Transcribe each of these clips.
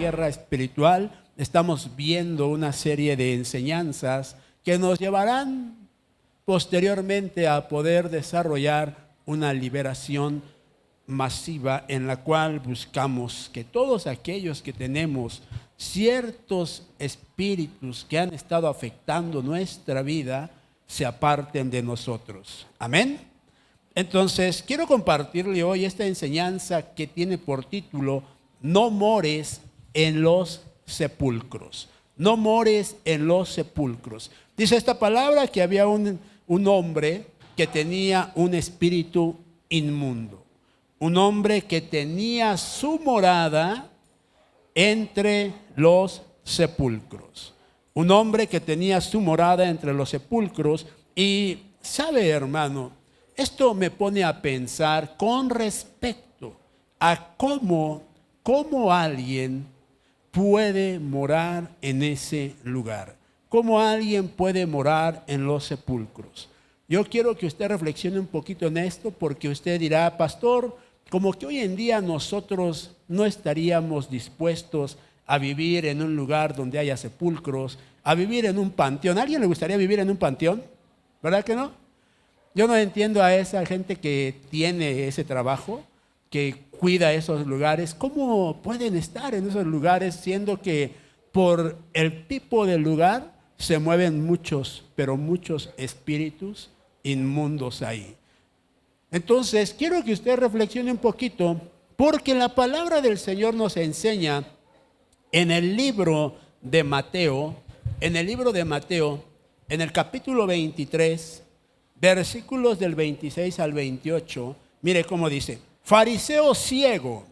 guerra espiritual. Estamos viendo una serie de enseñanzas que nos llevarán posteriormente a poder desarrollar una liberación masiva en la cual buscamos que todos aquellos que tenemos ciertos espíritus que han estado afectando nuestra vida se aparten de nosotros. Amén. Entonces, quiero compartirle hoy esta enseñanza que tiene por título: no mores en los sepulcros. No mores en los sepulcros. Dice esta palabra que había un hombre que tenía un espíritu inmundo. Un hombre que tenía su morada entre los sepulcros. Un hombre que tenía su morada entre los sepulcros. Y sabe, hermano, esto me pone a pensar con respecto a cómo alguien puede morar en ese lugar. Cómo alguien puede morar en los sepulcros. Yo quiero que usted reflexione un poquito en esto, porque usted dirá: pastor, como que hoy en día nosotros no estaríamos dispuestos a vivir en un lugar donde haya sepulcros, a vivir en un panteón. ¿A alguien le gustaría vivir en un panteón? ¿Verdad que no? Yo no entiendo a esa gente que tiene ese trabajo, que cuida esos lugares. ¿Cómo pueden estar en esos lugares siendo que por el tipo de lugar se mueven muchos, pero muchos espíritus inmundos ahí? Entonces, quiero que usted reflexione un poquito, porque la palabra del Señor nos enseña en el libro de Mateo, en el capítulo 23, versículos del 26 al 28, mire cómo dice: fariseo ciego,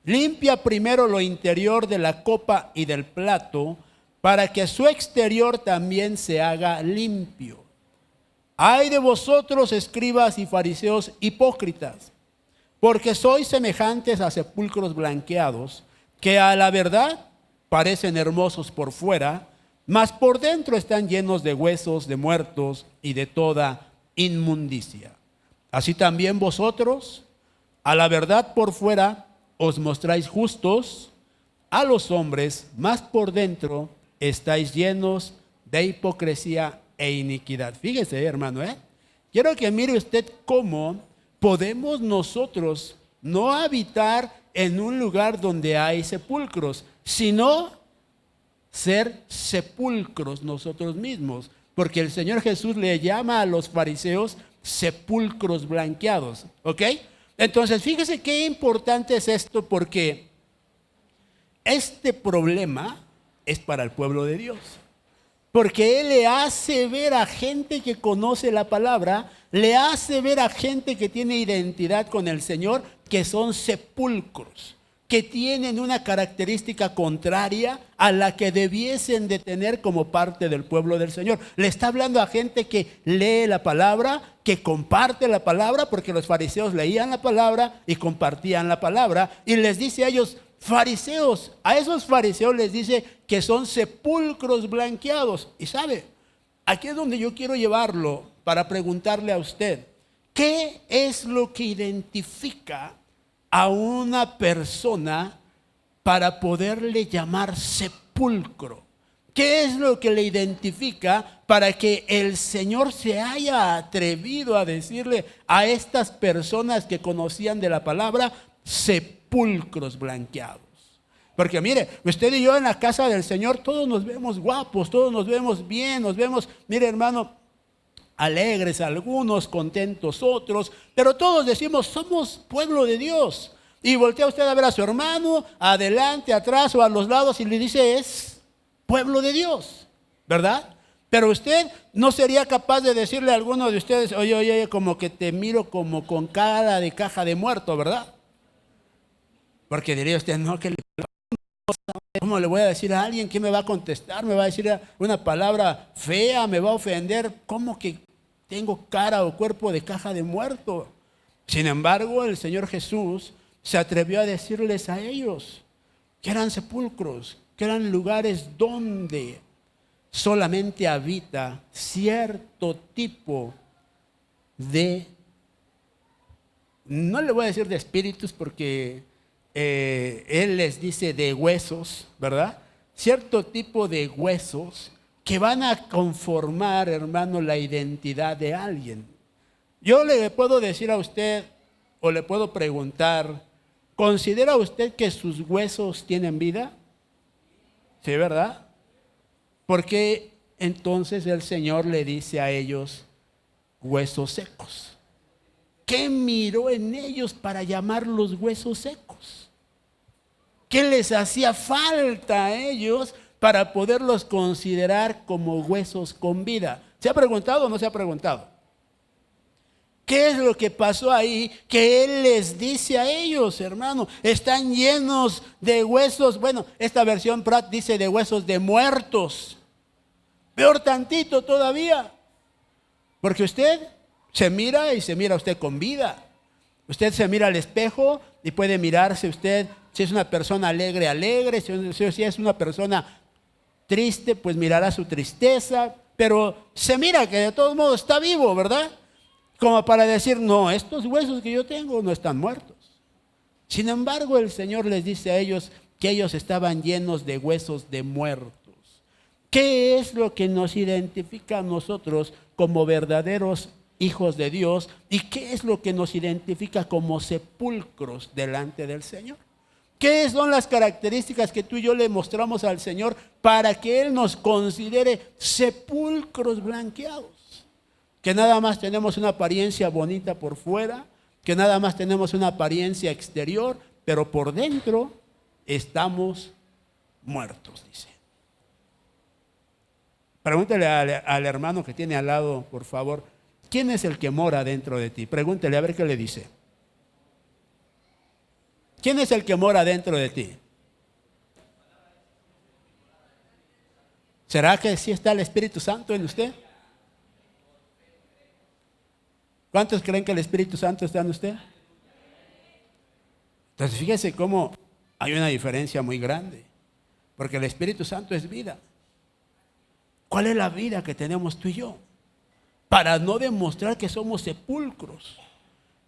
limpia primero lo interior de la copa y del plato, para que su exterior también se haga limpio. Ay de vosotros, escribas y fariseos hipócritas, porque sois semejantes a sepulcros blanqueados, que a la verdad parecen hermosos por fuera, mas por dentro están llenos de huesos de muertos y de toda inmundicia. Así también vosotros, a la verdad por fuera os mostráis justos a los hombres, mas por dentro estáis llenos de hipocresía e iniquidad. Fíjese, hermano, quiero que mire usted cómo podemos nosotros no habitar en un lugar donde hay sepulcros, sino ser sepulcros nosotros mismos, porque el Señor Jesús le llama a los fariseos sepulcros blanqueados, ¿ok? Entonces, fíjese qué importante es esto, porque este problema es para el pueblo de Dios. Porque Él le hace ver a gente que conoce la palabra, le hace ver a gente que tiene identidad con el Señor, que son sepulcros, que tienen una característica contraria a la que debiesen de tener como parte del pueblo del Señor. Le está hablando a gente que lee la palabra, que comparte la palabra, porque los fariseos leían la palabra y compartían la palabra, y les dice a ellos: fariseos, a esos fariseos les dice que son sepulcros blanqueados. Y sabe, aquí es donde yo quiero llevarlo para preguntarle a usted: ¿qué es lo que identifica a una persona para poderle llamar sepulcro? ¿Qué es lo que le identifica para que el Señor se haya atrevido a decirle a estas personas que conocían de la palabra sepulcros blanqueados? Porque mire, usted y yo en la casa del Señor todos nos vemos guapos, todos nos vemos bien, nos vemos, mire hermano, alegres algunos, contentos otros, pero todos decimos: somos pueblo de Dios. Y voltea usted a ver a su hermano, adelante, atrás o a los lados, y le dice: es pueblo de Dios, ¿verdad? Pero usted no sería capaz de decirle a alguno de ustedes: oye, como que te miro como con cara de caja de muerto, ¿verdad? Porque diría usted: no, que ¿cómo le voy a decir a alguien? ¿Qué me va a contestar? ¿Me va a decir una palabra fea? ¿Me va a ofender? ¿Cómo que tengo cara o cuerpo de caja de muerto? Sin embargo, el Señor Jesús se atrevió a decirles a ellos que eran sepulcros, que eran lugares donde solamente habita cierto tipo de, no le voy a decir de espíritus, porque Él les dice de huesos, ¿verdad? Cierto tipo de huesos que van a conformar, hermano, la identidad de alguien. Yo le puedo decir a usted, o le puedo preguntar, ¿considera usted que sus huesos tienen vida? Sí, ¿verdad? Porque entonces el Señor le dice a ellos, huesos secos. ¿Qué miró en ellos para llamarlos huesos secos? ¿Qué les hacía falta a ellos para poderlos considerar como huesos con vida? ¿Se ha preguntado o no se ha preguntado? ¿Qué es lo que pasó ahí? Que Él les dice a ellos, hermano, están llenos de huesos. Bueno, esta versión Pratt dice de huesos de muertos. Peor tantito todavía. Porque usted se mira y se mira usted con vida. Usted se mira al espejo y puede mirarse usted, si es una persona alegre, alegre, si es una persona triste, pues mirará su tristeza, pero se mira que de todos modos está vivo, ¿verdad? Como para decir, no, estos huesos que yo tengo no están muertos. Sin embargo, el Señor les dice a ellos que ellos estaban llenos de huesos de muertos. ¿Qué es lo que nos identifica a nosotros como verdaderos hijos de Dios? ¿Y qué es lo que nos identifica como sepulcros delante del Señor? ¿Qué son las características que tú y yo le mostramos al Señor para que Él nos considere sepulcros blanqueados? Que nada más tenemos una apariencia bonita por fuera, que nada más tenemos una apariencia exterior, pero por dentro estamos muertos, dice. Pregúntele al hermano que tiene al lado, por favor, ¿quién es el que mora dentro de ti? Pregúntele a ver qué le dice. ¿Quién es el que mora dentro de ti? ¿Será que sí está el Espíritu Santo en usted? ¿Cuántos creen que el Espíritu Santo está en usted? Entonces fíjese cómo hay una diferencia muy grande, porque el Espíritu Santo es vida. ¿Cuál es la vida que tenemos tú y yo? Para no demostrar que somos sepulcros.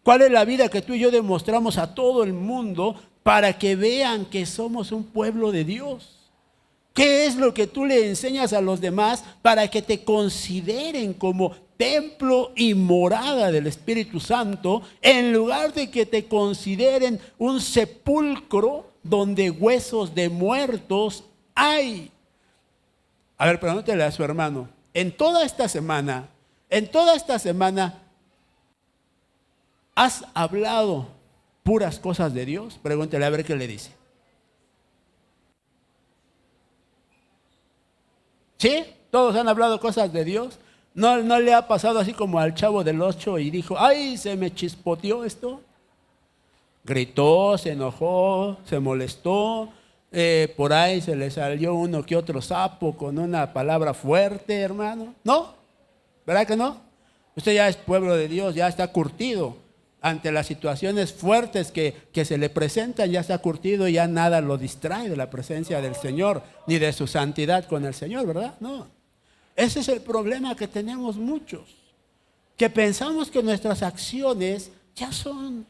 ¿Cuál es la vida que tú y yo demostramos a todo el mundo para que vean que somos un pueblo de Dios? ¿Qué es lo que tú le enseñas a los demás para que te consideren como templo y morada del Espíritu Santo, en lugar de que te consideren un sepulcro donde huesos de muertos hay? A ver, pregúntele a su hermano, en toda esta semana, ¿has hablado puras cosas de Dios? Pregúntele a ver qué le dice. ¿Sí? ¿Todos han hablado cosas de Dios? ¿No le ha pasado así como al Chavo del Ocho y dijo, ay, se me chispoteó esto? Gritó, se enojó, se molestó, por ahí se le salió uno que otro sapo con una palabra fuerte, hermano. ¿No? ¿Verdad que no? Usted ya es pueblo de Dios, ya está curtido. Ante las situaciones fuertes que se le presentan, ya está curtido y ya nada lo distrae de la presencia del Señor, ni de su santidad con el Señor, ¿verdad? No. Ese es el problema que tenemos muchos, que pensamos que nuestras acciones ya son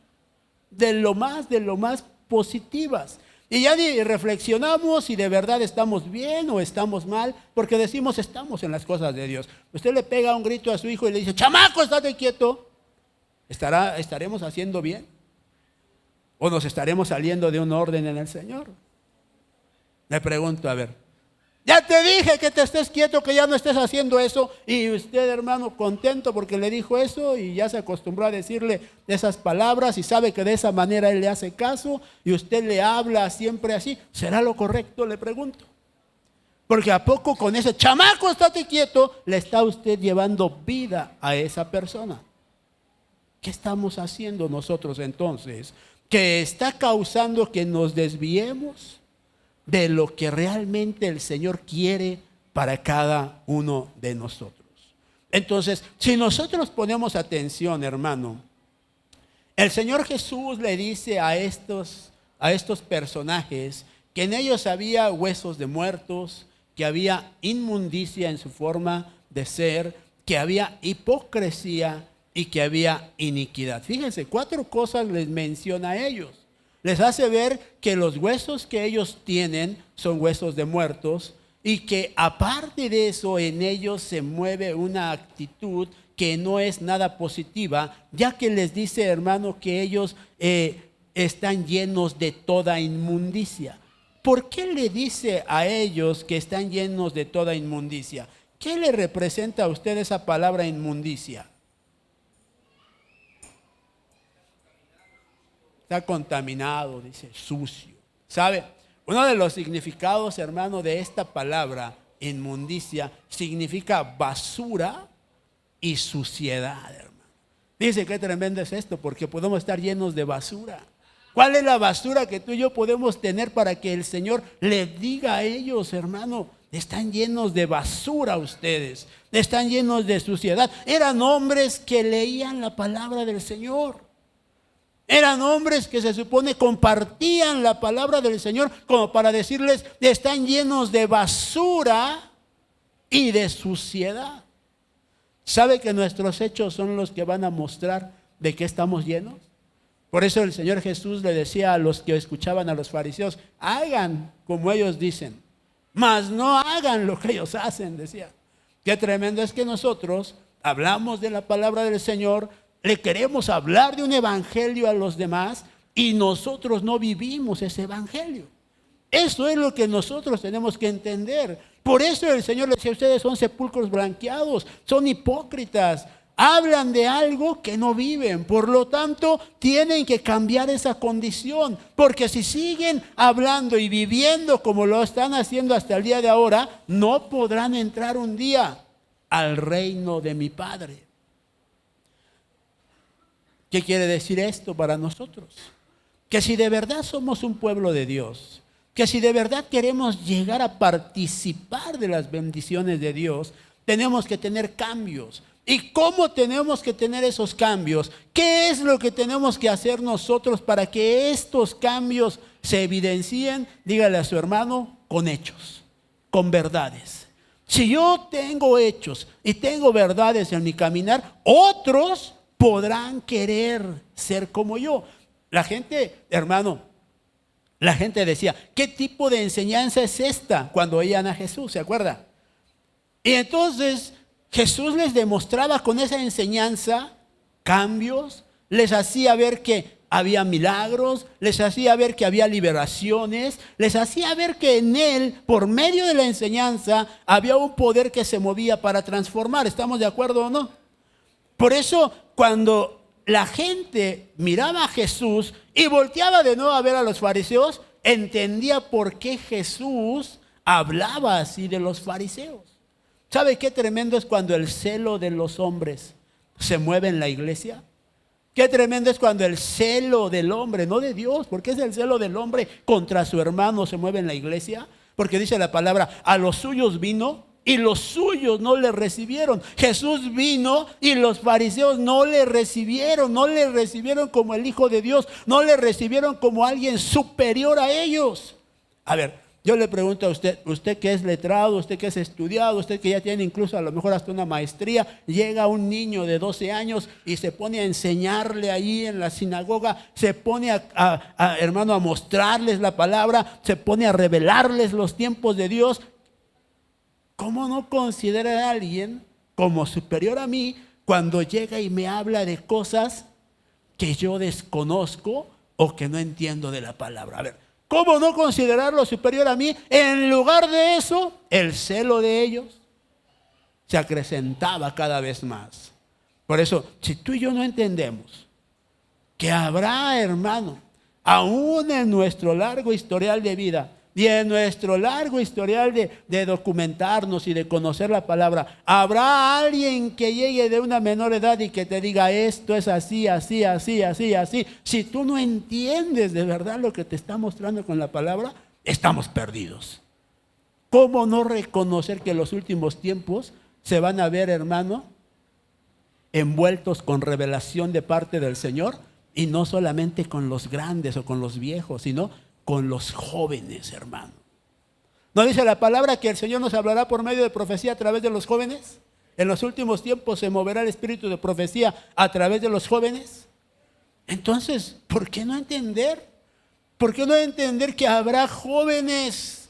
de lo más positivas. Y ya ni reflexionamos si de verdad estamos bien o estamos mal, porque decimos estamos en las cosas de Dios. Usted le pega un grito a su hijo y le dice, chamaco, estate quieto. ¿Estaremos haciendo bien? ¿O nos estaremos saliendo de un orden en el Señor? Le pregunto, a ver, ya te dije que te estés quieto, que ya no estés haciendo eso, y usted, hermano, contento porque le dijo eso y ya se acostumbró a decirle esas palabras y sabe que de esa manera él le hace caso y usted le habla siempre así. ¿Será lo correcto? Le pregunto. Porque a poco con ese chamaco, estate quieto, le está usted llevando vida a esa persona. ¿Qué estamos haciendo nosotros entonces? Que está causando que nos desviemos de lo que realmente el Señor quiere para cada uno de nosotros. Entonces, si nosotros ponemos atención, hermano, el Señor Jesús le dice a estos personajes que en ellos había huesos de muertos, que había inmundicia en su forma de ser, que había hipocresía y que había iniquidad. Fíjense, 4 cosas les menciona a ellos. Les hace ver que los huesos que ellos tienen son huesos de muertos y que aparte de eso en ellos se mueve una actitud que no es nada positiva, ya que les dice, hermano, que ellos están llenos de toda inmundicia. ¿Por qué le dice a ellos que están llenos de toda inmundicia? ¿Qué le representa a usted esa palabra inmundicia? Está contaminado, dice, sucio. ¿Sabe? Uno de los significados, hermano, de esta palabra inmundicia significa basura y suciedad, hermano. Dice, qué tremendo es esto, porque podemos estar llenos de basura. ¿Cuál es la basura que tú y yo podemos tener para que el Señor le diga a ellos, hermano? Están llenos de basura ustedes, están llenos de suciedad. Eran hombres que leían la palabra del Señor. Eran hombres que se supone compartían la palabra del Señor como para decirles, están llenos de basura y de suciedad. ¿Sabe que nuestros hechos son los que van a mostrar de qué estamos llenos? Por eso el Señor Jesús le decía a los que escuchaban a los fariseos, hagan como ellos dicen, mas no hagan lo que ellos hacen, decía. Qué tremendo es que nosotros hablamos de la palabra del Señor, le queremos hablar de un evangelio a los demás y nosotros no vivimos ese evangelio. Eso es lo que nosotros tenemos que entender. Por eso el Señor les decía, ustedes son sepulcros blanqueados, son hipócritas, hablan de algo que no viven. Por lo tanto, tienen que cambiar esa condición, porque si siguen hablando y viviendo como lo están haciendo hasta el día de ahora, no podrán entrar un día al reino de mi Padre. ¿Qué quiere decir esto para nosotros? Que si de verdad somos un pueblo de Dios, que si de verdad queremos llegar a participar de las bendiciones de Dios, tenemos que tener cambios. ¿Y cómo tenemos que tener esos cambios? ¿Qué es lo que tenemos que hacer nosotros para que estos cambios se evidencien? Dígale a su hermano, con hechos, con verdades. Si yo tengo hechos y tengo verdades en mi caminar, otros podrán querer ser como yo. La gente, hermano, la gente decía, ¿qué tipo de enseñanza es esta? Cuando oían a Jesús, ¿se acuerda? Y entonces Jesús les demostraba con esa enseñanza cambios, les hacía ver que había milagros, les hacía ver que había liberaciones, les hacía ver que en Él, por medio de la enseñanza, había un poder que se movía para transformar. ¿Estamos de acuerdo o no? Por eso, cuando la gente miraba a Jesús y volteaba de nuevo a ver a los fariseos, entendía por qué Jesús hablaba así de los fariseos. ¿Sabe qué tremendo es cuando el celo de los hombres se mueve en la iglesia? Qué tremendo es cuando el celo del hombre, no de Dios, porque es el celo del hombre contra su hermano, se mueve en la iglesia. Porque dice la palabra, a los suyos vino y los suyos no le recibieron. Jesús vino y los fariseos no le recibieron como el Hijo de Dios, no le recibieron como alguien superior a ellos. A ver, yo le pregunto a usted, usted que es letrado, usted que es estudiado, usted que ya tiene incluso a lo mejor hasta una maestría, llega un niño de 12 años y se pone a enseñarle ahí en la sinagoga, se pone hermano, a mostrarles la palabra, se pone a revelarles los tiempos de Dios. ¿Cómo no considerar a alguien como superior a mí cuando llega y me habla de cosas que yo desconozco o que no entiendo de la palabra? A ver, ¿cómo no considerarlo superior a mí? En lugar de eso, el celo de ellos se acrecentaba cada vez más. Por eso, si tú y yo no entendemos que habrá, hermano, aún en nuestro largo historial de vida, y en nuestro largo historial de documentarnos y de conocer la palabra, habrá alguien que llegue de una menor edad y que te diga esto es así, así, así, así, así. Si tú no entiendes de verdad lo que te está mostrando con la palabra, estamos perdidos. ¿Cómo no reconocer que los últimos tiempos se van a ver, hermano, envueltos con revelación de parte del Señor? Y no solamente con los grandes o con los viejos, sino con los jóvenes, hermano. ¿No dice la palabra que el Señor nos hablará por medio de profecía a través de los jóvenes? En los últimos tiempos se moverá el espíritu de profecía a través de los jóvenes. Entonces, ¿por qué no entender ¿Por qué no entender que habrá jóvenes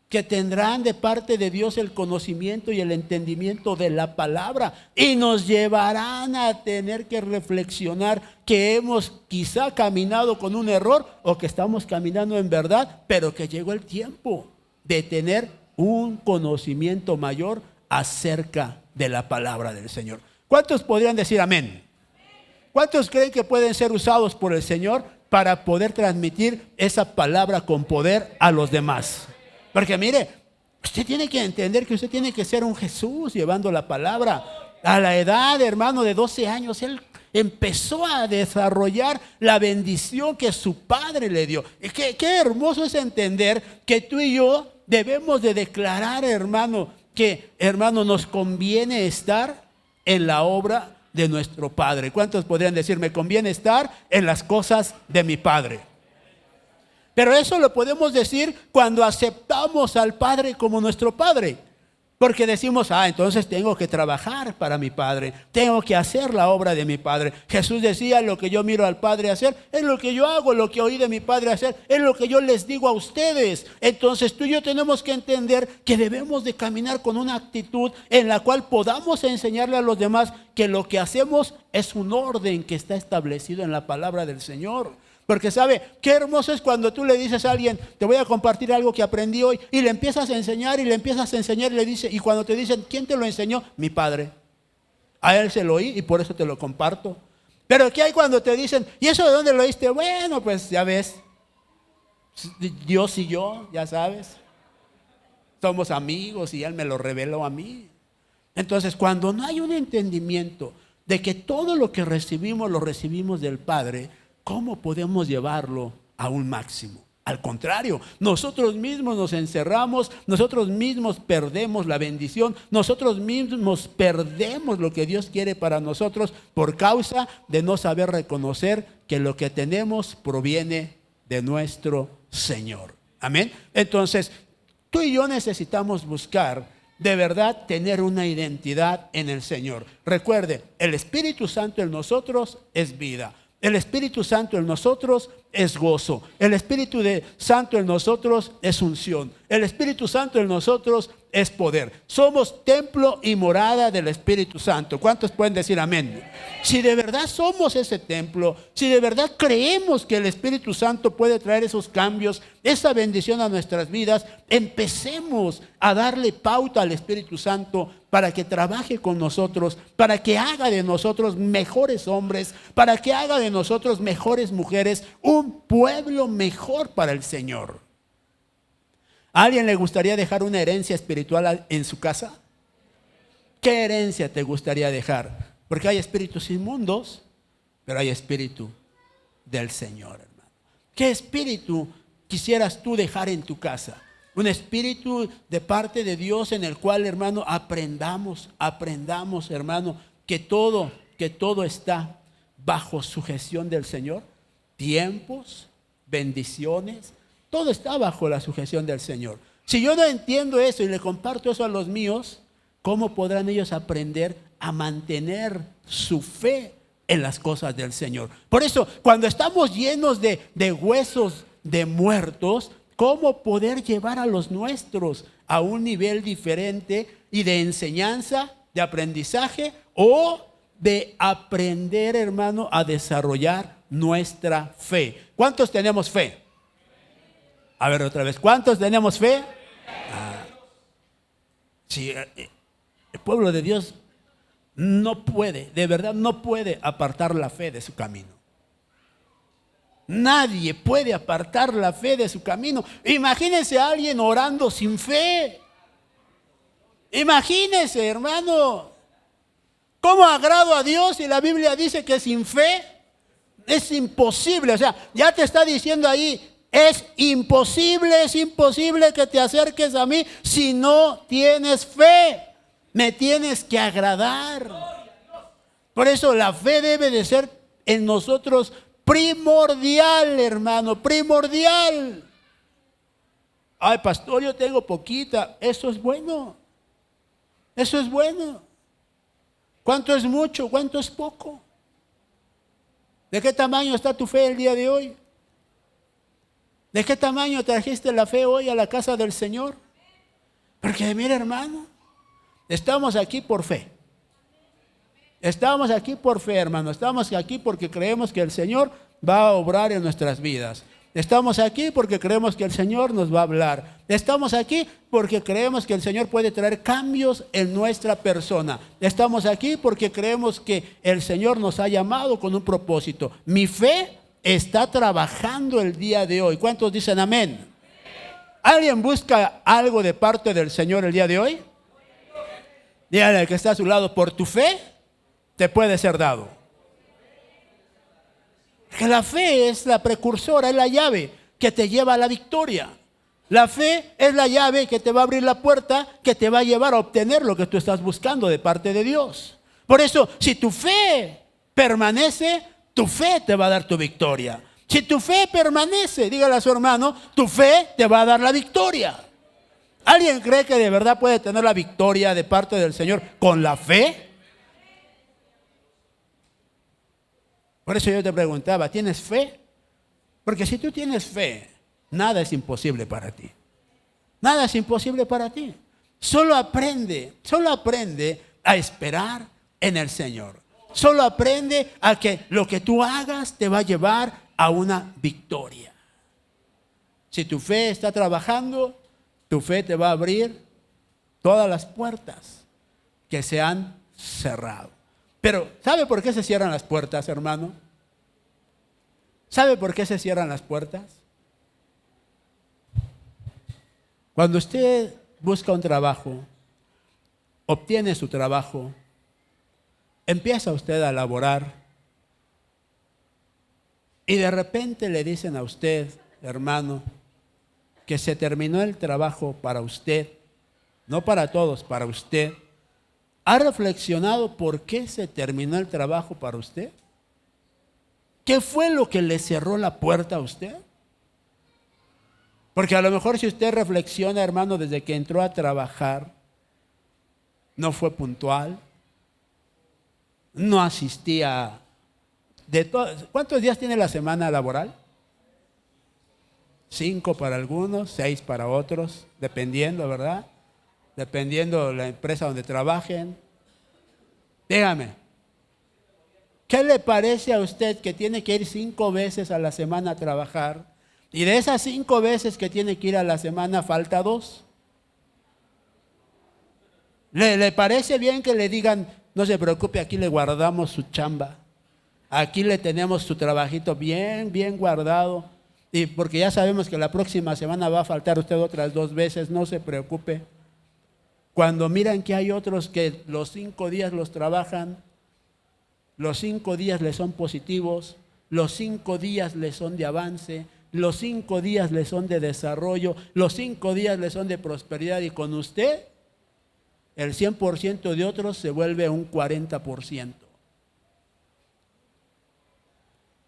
que tendrán de parte de Dios el conocimiento y el entendimiento de la palabra y nos llevarán a tener que reflexionar que hemos quizá caminado con un error o que estamos caminando en verdad, pero que llegó el tiempo de tener un conocimiento mayor acerca de la palabra del Señor? ¿Cuántos podrían decir amén? ¿Cuántos creen que pueden ser usados por el Señor para poder transmitir esa palabra con poder a los demás? Porque mire, usted tiene que entender que usted tiene que ser un Jesús llevando la palabra. A la edad, hermano, de 12 años, él empezó a desarrollar la bendición que su padre le dio. Qué hermoso es entender que tú y yo debemos de declarar, hermano, que, hermano, nos conviene estar en la obra de nuestro Padre. ¿Cuántos podrían decir, me conviene estar en las cosas de mi Padre? Pero eso lo podemos decir cuando aceptamos al Padre como nuestro Padre. Porque decimos, entonces tengo que trabajar para mi Padre, tengo que hacer la obra de mi Padre. Jesús decía, lo que yo miro al Padre hacer, es lo que yo hago, lo que oí de mi Padre hacer, es lo que yo les digo a ustedes. Entonces tú y yo tenemos que entender que debemos de caminar con una actitud en la cual podamos enseñarle a los demás que lo que hacemos es un orden que está establecido en la palabra del Señor. Porque sabe, qué hermoso es cuando tú le dices a alguien, te voy a compartir algo que aprendí hoy, y le empiezas a enseñar y le empiezas a enseñar y le dice, y cuando te dicen, ¿quién te lo enseñó? Mi padre. A él se lo oí y por eso te lo comparto. Pero ¿qué hay cuando te dicen, ¿y eso de dónde lo oíste? Bueno, pues ya ves, Dios y yo, ya sabes, somos amigos y él me lo reveló a mí. Entonces, cuando no hay un entendimiento de que todo lo que recibimos lo recibimos del Padre, ¿cómo podemos llevarlo a un máximo? Al contrario, nosotros mismos nos encerramos, nosotros mismos perdemos la bendición, nosotros mismos perdemos lo que Dios quiere para nosotros por causa de no saber reconocer que lo que tenemos proviene de nuestro Señor. Amén. Entonces, tú y yo necesitamos buscar de verdad tener una identidad en el Señor. Recuerde, el Espíritu Santo en nosotros es vida. El Espíritu Santo en nosotros es gozo. El Espíritu Santo en nosotros es unción. El Espíritu Santo en nosotros es poder. Somos templo y morada del Espíritu Santo. ¿Cuántos pueden decir amén? Si de verdad somos ese templo, si de verdad creemos que el Espíritu Santo puede traer esos cambios, esa bendición a nuestras vidas, empecemos a darle pauta al Espíritu Santo para que trabaje con nosotros, para que haga de nosotros mejores hombres, para que haga de nosotros mejores mujeres, un pueblo mejor para el Señor. ¿A alguien le gustaría dejar una herencia espiritual en su casa? ¿Qué herencia te gustaría dejar? Porque hay espíritus inmundos, pero hay espíritu del Señor, hermano. ¿Qué espíritu quisieras tú dejar en tu casa? Un espíritu de parte de Dios en el cual, hermano, aprendamos, hermano, que todo está bajo sujeción del Señor. Tiempos, bendiciones, todo está bajo la sujeción del Señor. Si yo no entiendo eso y le comparto eso a los míos, ¿cómo podrán ellos aprender a mantener su fe en las cosas del Señor? Por eso, cuando estamos llenos de huesos de muertos, ¿cómo poder llevar a los nuestros a un nivel diferente y de enseñanza, de aprendizaje o de aprender, hermano, a desarrollar nuestra fe? ¿Cuántos tenemos fe? A ver otra vez, ¿cuántos tenemos fe? Sí, el pueblo de Dios no puede, de verdad no puede apartar la fe de su camino. Nadie puede apartar la fe de su camino. Imagínense a alguien orando sin fe. Imagínense, hermano, ¿cómo agrado a Dios si la Biblia dice que sin fe es imposible? O sea, ya te está diciendo ahí, es imposible que te acerques a mí si no tienes fe. Me tienes que agradar. Por eso la fe debe de ser en nosotros primordial, hermano, primordial. Ay, pastor, yo tengo poquita. Eso es bueno. Eso es bueno. ¿Cuánto es mucho? ¿Cuánto es poco? ¿De qué tamaño está tu fe el día de hoy? ¿De qué tamaño trajiste la fe hoy a la casa del Señor? Porque mira, hermano, estamos aquí por fe. Estamos aquí por fe, hermano. Estamos aquí porque creemos que el Señor va a obrar en nuestras vidas. Estamos aquí porque creemos que el Señor nos va a hablar. Estamos aquí porque creemos que el Señor puede traer cambios en nuestra persona. Estamos aquí porque creemos que el Señor nos ha llamado con un propósito. Mi fe está trabajando el día de hoy. ¿Cuántos dicen amén? ¿Alguien busca algo de parte del Señor el día de hoy? Dígale al que está a su lado, por tu fe te puede ser dado. Que la fe es la precursora, es la llave que te lleva a la victoria. La fe es la llave que te va a abrir la puerta, que te va a llevar a obtener lo que tú estás buscando de parte de Dios. Por eso, si tu fe permanece, tu fe te va a dar tu victoria. Si tu fe permanece, dígale a su hermano, tu fe te va a dar la victoria. ¿Alguien cree que de verdad puede tener la victoria de parte del Señor con la fe? Por eso yo te preguntaba, ¿tienes fe? Porque si tú tienes fe, nada es imposible para ti. Nada es imposible para ti. Solo aprende a esperar en el Señor. Solo aprende a que lo que tú hagas te va a llevar a una victoria. Si tu fe está trabajando, tu fe te va a abrir todas las puertas que se han cerrado. Pero, ¿sabe por qué se cierran las puertas, hermano? ¿Sabe por qué se cierran las puertas? Cuando usted busca un trabajo, obtiene su trabajo, empieza usted a laborar y de repente le dicen a usted, hermano, que se terminó el trabajo para usted, no para todos, para usted. ¿Ha reflexionado por qué se terminó el trabajo para usted? ¿Qué fue lo que le cerró la puerta a usted? Porque a lo mejor si usted reflexiona, hermano, desde que entró a trabajar, no fue puntual, no asistía. ¿Cuántos días tiene la semana laboral? 5 para algunos, 6 para otros, dependiendo, ¿verdad? Dependiendo de la empresa donde trabajen. Dígame, ¿qué le parece a usted que tiene que ir 5 veces a la semana a trabajar? Y de esas 5 veces que tiene que ir a la semana, falta 2. ¿Le parece bien que le digan, no se preocupe, aquí le guardamos su chamba? Aquí le tenemos su trabajito bien, bien guardado. Y porque ya sabemos que la próxima semana va a faltar usted otras 2 veces, no se preocupe. Cuando miran que hay otros que los 5 días los trabajan, los 5 días les son positivos, los 5 días les son de avance, los 5 días les son de desarrollo, los 5 días les son de prosperidad, y con usted el 100% de otros se vuelve un 40%.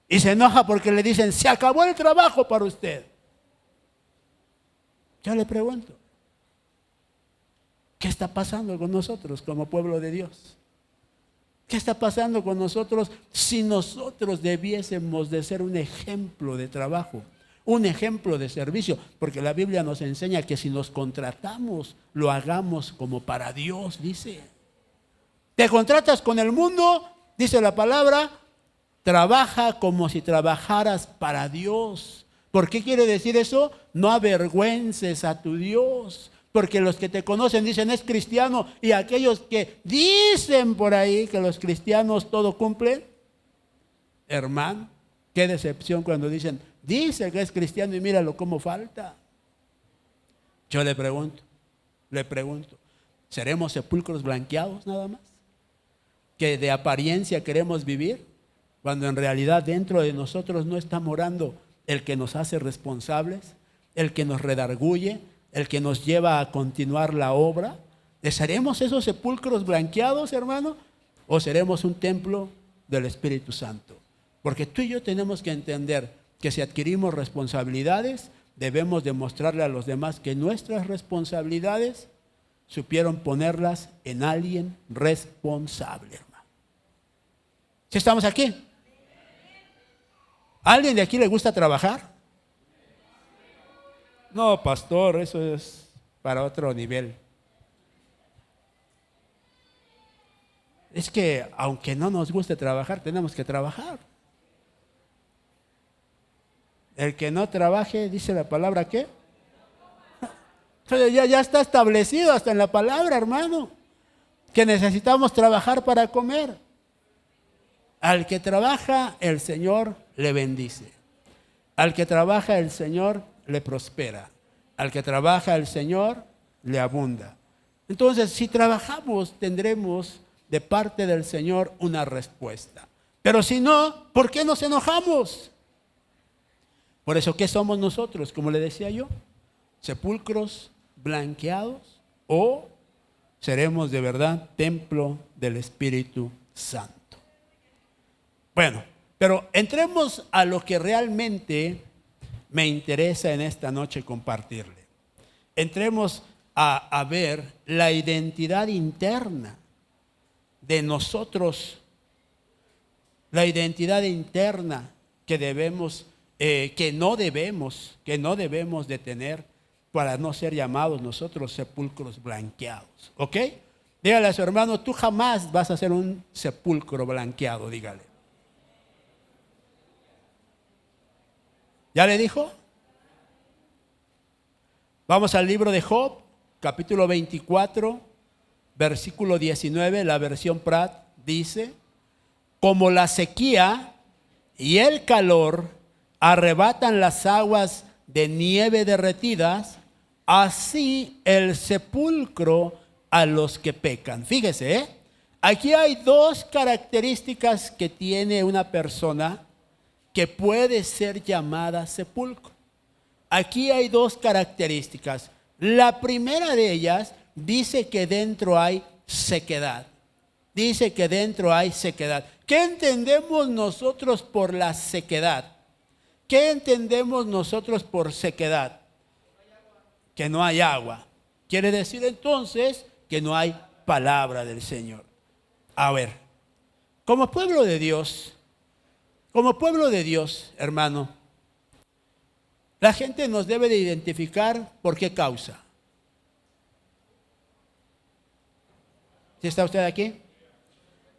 Y se enoja porque le dicen, se acabó el trabajo para usted. Yo le pregunto, ¿qué está pasando con nosotros como pueblo de Dios? ¿Qué está pasando con nosotros si nosotros debiésemos de ser un ejemplo de trabajo, un ejemplo de servicio? Porque la Biblia nos enseña que si nos contratamos, lo hagamos como para Dios, dice. Te contratas con el mundo, dice la palabra, trabaja como si trabajaras para Dios. ¿Por qué quiere decir eso? No avergüences a tu Dios. Porque los que te conocen dicen es cristiano, y aquellos que dicen por ahí que los cristianos todo cumplen, hermano, qué decepción cuando dicen, dice que es cristiano y míralo cómo falta. Yo le pregunto, ¿seremos sepulcros blanqueados nada más? ¿Que de apariencia queremos vivir? Cuando en realidad dentro de nosotros no está morando el que nos hace responsables, el que nos redarguye, el que nos lleva a continuar la obra. ¿Seremos esos sepulcros blanqueados, hermano? ¿O seremos un templo del Espíritu Santo? Porque tú y yo tenemos que entender que si adquirimos responsabilidades, debemos demostrarle a los demás que nuestras responsabilidades supieron ponerlas en alguien responsable, hermano. ¿Sí estamos aquí? ¿A alguien de aquí le gusta trabajar? No, pastor, eso es para otro nivel. Es que aunque no nos guste trabajar, tenemos que trabajar. El que no trabaje, dice la palabra, ¿qué? Entonces ya está establecido hasta en la palabra, hermano, que necesitamos trabajar para comer. Al que trabaja, el Señor le bendice. Al que trabaja, el Señor le prospera. Al que trabaja, el Señor le abunda. Entonces, si trabajamos, tendremos de parte del Señor una respuesta. Pero si no, ¿por qué nos enojamos? Por eso, ¿qué somos nosotros? Como le decía yo, sepulcros blanqueados, o seremos de verdad templo del Espíritu Santo. Bueno, pero entremos a lo que realmente me interesa en esta noche compartirle. Entremos a ver la identidad interna de nosotros, la identidad interna que debemos, que no debemos de tener para no ser llamados nosotros sepulcros blanqueados. ¿Ok? Dígale a su hermano, tú jamás vas a ser un sepulcro blanqueado, dígale. ¿Ya le dijo? Vamos al libro de Job, capítulo 24, versículo 19, la versión Prat dice: como la sequía y el calor arrebatan las aguas de nieve derretidas, así el sepulcro a los que pecan. Fíjese, aquí hay dos características que tiene una persona que puede ser llamada sepulcro. Aquí hay dos características. La primera de ellas dice que dentro hay sequedad. Dice que dentro hay sequedad. ¿Qué entendemos nosotros por la sequedad? ¿Qué entendemos nosotros por sequedad? Que no hay agua. Quiere decir entonces que no hay palabra del Señor. A ver, como pueblo de Dios, hermano, la gente nos debe de identificar por qué causa. ¿Sí está usted aquí?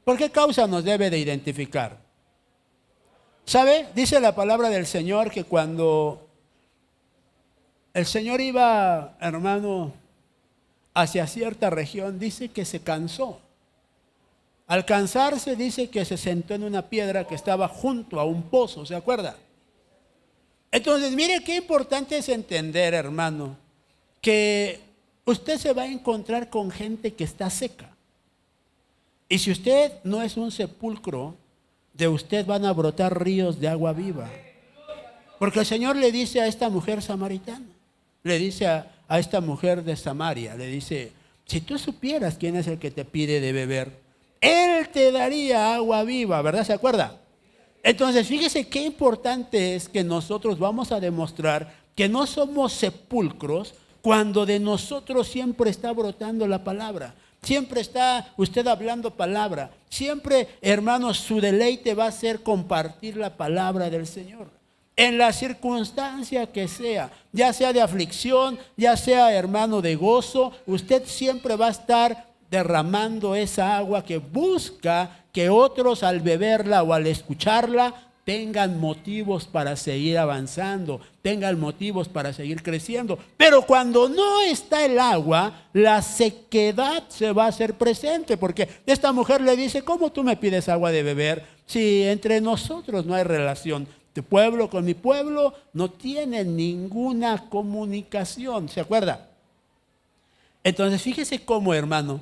¿Por qué causa nos debe de identificar? ¿Sabe? Dice la palabra del Señor que cuando el Señor iba, hermano, hacia cierta región, dice que se cansó. Al cansarse, dice que se sentó en una piedra que estaba junto a un pozo, ¿se acuerda? Entonces, mire qué importante es entender, hermano, que usted se va a encontrar con gente que está seca. Y si usted no es un sepulcro, de usted van a brotar ríos de agua viva. Porque el Señor le dice a esta mujer samaritana, le dice a esta mujer de Samaria, le dice, si tú supieras quién es el que te pide de beber, Él te daría agua viva, ¿verdad? ¿Se acuerda? Entonces, fíjese qué importante es que nosotros vamos a demostrar que no somos sepulcros cuando de nosotros siempre está brotando la palabra. Siempre está usted hablando palabra. Siempre, hermanos, su deleite va a ser compartir la palabra del Señor. En la circunstancia que sea, ya sea de aflicción, ya sea, hermano, de gozo, usted siempre va a estar derramando esa agua que busca que otros al beberla o al escucharla tengan motivos para seguir avanzando, tengan motivos para seguir creciendo. Pero cuando no está el agua, la sequedad se va a hacer presente, porque esta mujer le dice, ¿cómo tú me pides agua de beber si entre nosotros no hay relación? Tu pueblo con mi pueblo no tiene ninguna comunicación, ¿se acuerda? Entonces fíjese cómo, hermano,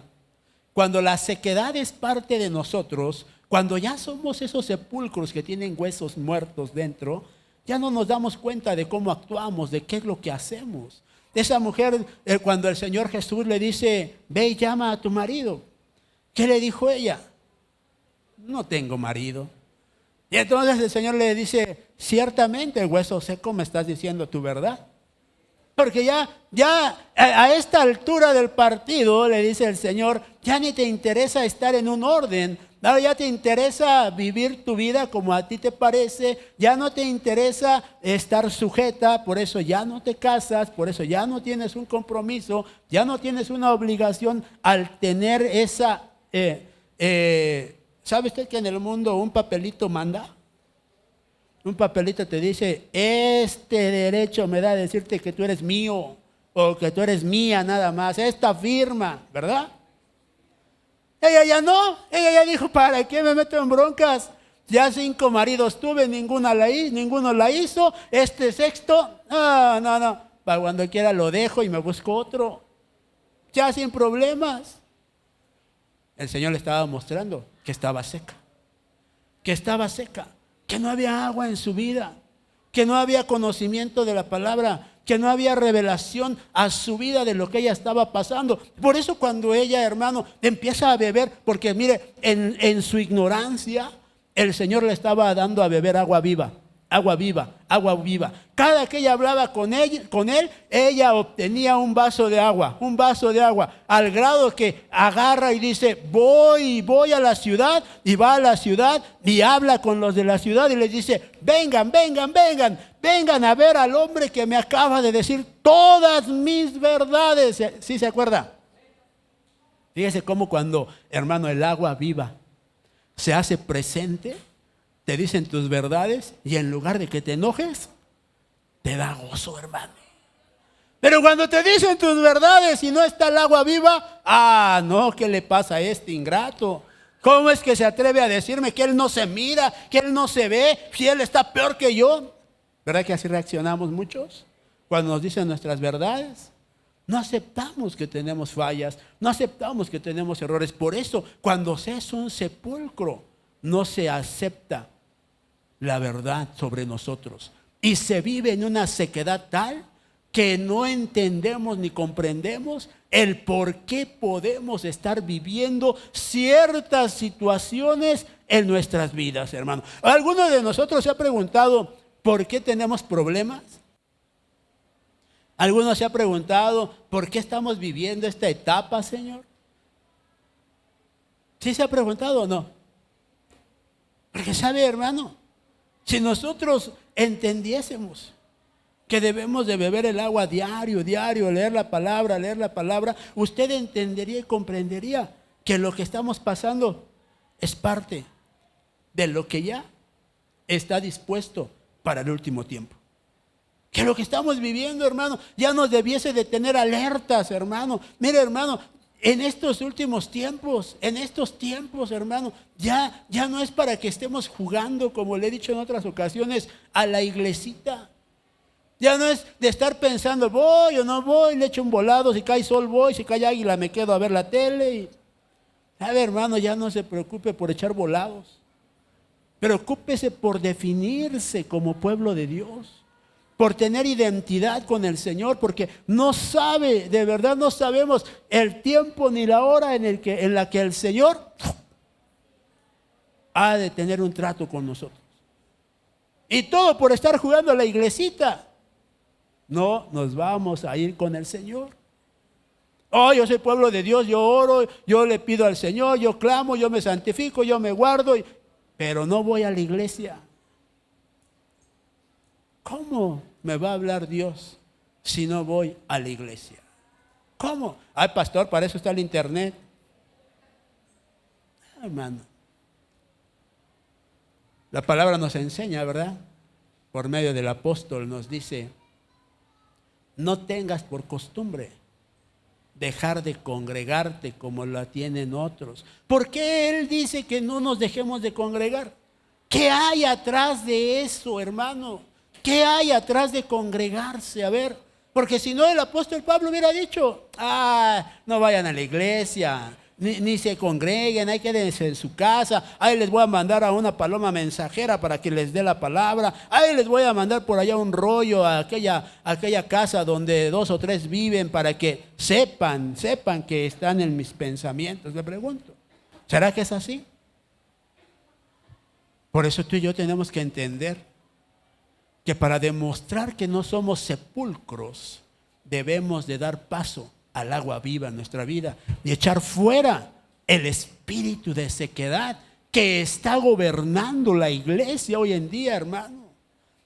cuando la sequedad es parte de nosotros, cuando ya somos esos sepulcros que tienen huesos muertos dentro, ya no nos damos cuenta de cómo actuamos, de qué es lo que hacemos. Esa mujer, cuando el Señor Jesús le dice, ve y llama a tu marido, ¿qué le dijo ella? No tengo marido. Y entonces el Señor le dice, ciertamente, hueso seco, me estás diciendo tu verdad. Porque ya a esta altura del partido, le dice el Señor, ya ni te interesa estar en un orden Ahora ya te interesa vivir tu vida como a ti te parece, ya no te interesa estar sujeta, por eso ya no te casas, por eso ya no tienes un compromiso, ya no tienes una obligación al tener esa... ¿sabe usted que en el mundo un papelito manda? Un papelito te dice, este derecho me da a decirte que tú eres mío o que tú eres mía nada más, esta firma, ¿verdad? Ella ya no, ella ya dijo, ¿para qué me meto en broncas? Ya 5 maridos tuve, ninguno la hizo, este sexto, no, para cuando quiera lo dejo y me busco otro, ya sin problemas. El Señor le estaba mostrando que estaba seca, que no había agua en su vida, que no había conocimiento de la palabra, que no había revelación a su vida de lo que ella estaba pasando. Por eso cuando ella, hermano, empieza a beber, porque mire, en su ignorancia, el Señor le estaba dando a beber agua viva. Cada que ella hablaba con él, ella obtenía un vaso de agua, al grado que agarra y dice, voy a la ciudad, y va a la ciudad y habla con los de la ciudad y les dice, vengan a ver al hombre que me acaba de decir todas mis verdades. ¿Sí se acuerda? Fíjese cómo cuando, hermano, el agua viva se hace presente, te dicen tus verdades y en lugar de que te enojes, te da gozo, hermano. Pero cuando te dicen tus verdades y no está el agua viva, no, ¿qué le pasa a este ingrato? ¿Cómo es que se atreve a decirme que él no se mira, que él no se ve, si él está peor que yo? ¿Verdad que así reaccionamos muchos cuando nos dicen nuestras verdades? No aceptamos que tenemos fallas, no aceptamos que tenemos errores. Por eso, cuando se es un sepulcro, no se acepta la verdad sobre nosotros. Y se vive en una sequedad tal que no entendemos ni comprendemos el por qué podemos estar viviendo ciertas situaciones en nuestras vidas, hermano. ¿Alguno de nosotros se ha preguntado por qué tenemos problemas? ¿Alguno se ha preguntado por qué estamos viviendo esta etapa, Señor? ¿Sí se ha preguntado o no? Porque sabe, hermano, si nosotros entendiésemos que debemos de beber el agua diario, leer la palabra, usted entendería y comprendería que lo que estamos pasando es parte de lo que ya está dispuesto para el último tiempo. Que lo que estamos viviendo, hermano, ya nos debiese de tener alertas, hermano. Mire, hermano, en estos últimos tiempos, hermano, ya no es para que estemos jugando, como le he dicho en otras ocasiones, a la iglesita. Ya no es de estar pensando, voy o no voy, le echo un volado, si cae sol voy, si cae águila me quedo a ver la tele. ¿Sabe, hermano? Ya no se preocupe por echar volados. Preocúpese por definirse como pueblo de Dios, por tener identidad con el Señor, porque no sabe, de verdad no sabemos el tiempo ni la hora en la que el Señor ha de tener un trato con nosotros. Y todo por estar jugando a la iglesita. No nos vamos a ir con el Señor. Yo soy pueblo de Dios, yo oro, yo le pido al Señor, yo clamo, yo me santifico, yo me guardo, pero no voy a la iglesia. ¿Cómo me va a hablar Dios si no voy a la iglesia? ¿Cómo? Ay, pastor, para eso está el internet. Hermano, la palabra nos enseña, ¿verdad? Por medio del apóstol nos dice, no tengas por costumbre dejar de congregarte como la tienen otros. ¿Por qué él dice que no nos dejemos de congregar? ¿Qué hay atrás de eso, hermano? ¿Qué hay atrás de congregarse? A ver, porque si no el apóstol Pablo hubiera dicho, no vayan a la iglesia, ni se congreguen, ahí quédense en su casa, ahí les voy a mandar a una paloma mensajera para que les dé la palabra, ahí les voy a mandar por allá un rollo a aquella casa donde 2 o 3 viven para que sepan que están en mis pensamientos. Le pregunto, ¿será que es así? Por eso tú y yo tenemos que entender que para demostrar que no somos sepulcros, debemos de dar paso al agua viva en nuestra vida y echar fuera el espíritu de sequedad que está gobernando la iglesia hoy en día, hermano.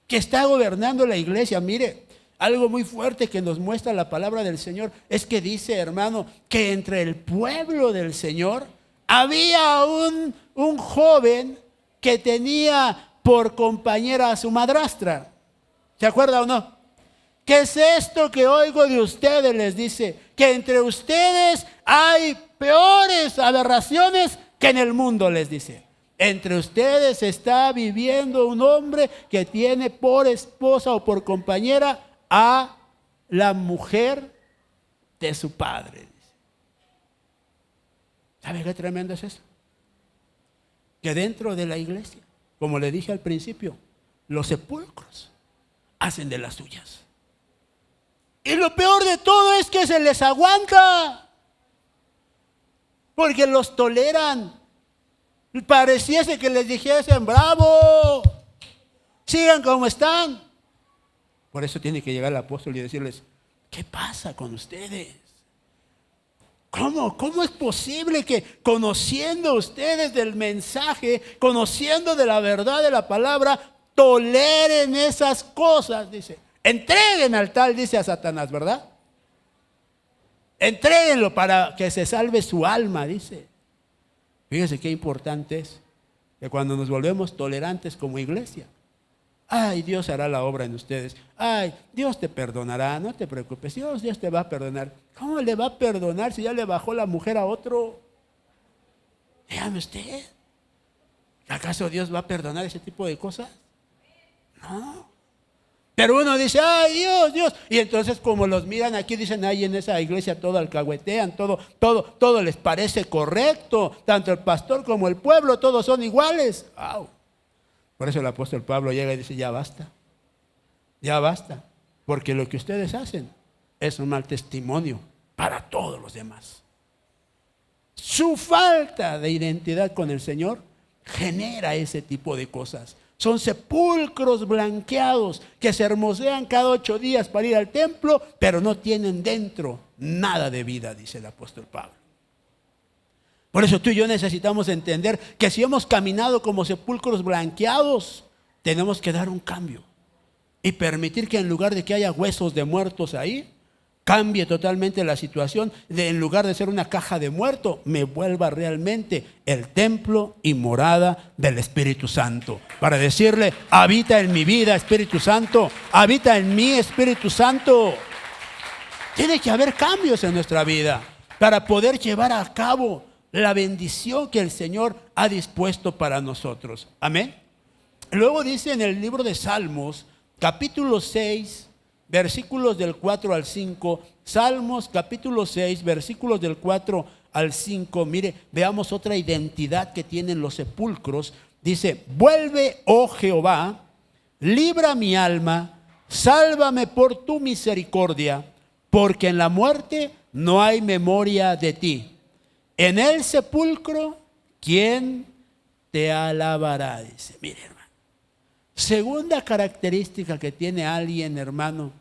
Que está gobernando la iglesia. Mire, algo muy fuerte que nos muestra la palabra del Señor es que dice, hermano, que entre el pueblo del Señor había un joven que tenía por compañera a su madrastra. ¿Se acuerda o no? ¿Qué es esto que oigo de ustedes? Les dice, que entre ustedes hay peores aberraciones que en el mundo, les dice. Entre ustedes está viviendo un hombre que tiene por esposa o por compañera a la mujer de su padre. ¿Sabe qué tremendo es eso? Que dentro de la iglesia, como le dije al principio, los sepulcros hacen de las suyas. Y lo peor de todo es que se les aguanta, porque los toleran. Pareciese que les dijesen, bravo, sigan como están. Por eso tiene que llegar el apóstol y decirles, ¿qué pasa con ustedes? ¿Cómo es posible que conociendo ustedes del mensaje, conociendo de la verdad de la palabra, toleren esas cosas? Dice, entreguen al tal, dice a Satanás, ¿verdad? Entréguenlo para que se salve su alma, dice. Fíjense qué importante es que cuando nos volvemos tolerantes como iglesia, ay, Dios hará la obra en ustedes. Ay, Dios te perdonará, no te preocupes. Dios te va a perdonar. ¿Cómo le va a perdonar si ya le bajó la mujer a otro? Dígame usted. ¿Acaso Dios va a perdonar ese tipo de cosas? No. Pero uno dice, ay, Dios. Y entonces como los miran aquí, dicen, ay, en esa iglesia todo alcahuetean, todo les parece correcto. Tanto el pastor como el pueblo, todos son iguales. ¡Wow! Por eso el apóstol Pablo llega y dice, ya basta, porque lo que ustedes hacen es un mal testimonio para todos los demás. Su falta de identidad con el Señor genera ese tipo de cosas. Son sepulcros blanqueados que se hermosean cada 8 días para ir al templo, pero no tienen dentro nada de vida, dice el apóstol Pablo. Por eso tú y yo necesitamos entender que si hemos caminado como sepulcros blanqueados, tenemos que dar un cambio y permitir que en lugar de que haya huesos de muertos ahí, cambie totalmente la situación. En lugar de ser una caja de muerto, me vuelva realmente el templo y morada del Espíritu Santo. Para decirle, habita en mi vida, Espíritu Santo, habita en mí, Espíritu Santo. Tiene que haber cambios en nuestra vida para poder llevar a cabo la bendición que el Señor ha dispuesto para nosotros. Amén. Luego dice en el libro de Salmos, capítulo 6, versículos del 4 al 5. Salmos capítulo 6, versículos del 4 al 5. Mire, veamos otra identidad que tienen los sepulcros. Dice, vuelve, oh Jehová, libra mi alma, sálvame por tu misericordia, porque en la muerte no hay memoria de ti. En el sepulcro, ¿quién te alabará? Dice, mire, hermano. Segunda característica que tiene alguien, hermano,